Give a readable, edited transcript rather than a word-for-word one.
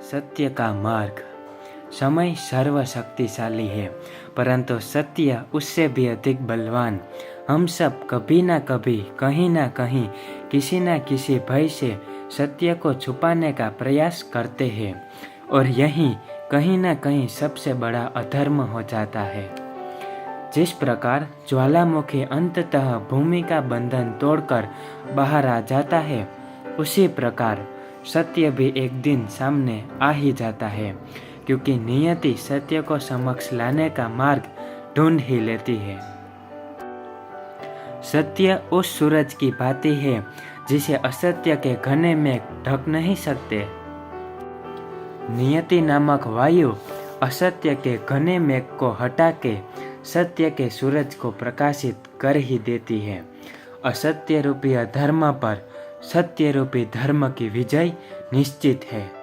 सत्य का मार्ग। समय सर्वशक्तिशाली है, परंतु सत्य उससे भी अधिक बलवान। हम सब कभी ना कभी, कहीं ना कहीं, किसी न किसी भय से सत्य को छुपाने का प्रयास करते हैं, और यही कहीं ना कहीं सबसे बड़ा अधर्म हो जाता है। जिस प्रकार ज्वालामुखी अंततः भूमि का बंधन तोड़कर बाहर आ जाता है, उसी प्रकार सत्य भी एक दिन सामने आ ही जाता है, क्योंकि नियति सत्य को समक्ष लाने का मार्ग ढूंढ ही लेती है। सत्य उस सूरज की भांति है जिसे असत्य के घने मेघ ढक नहीं सकते। नियति नामक वायु असत्य के घने मेघ को हटा के सत्य के सूरज को प्रकाशित कर ही देती है। असत्य रूपी अधर्म पर सत्य रूपी धर्म की विजय निश्चित है।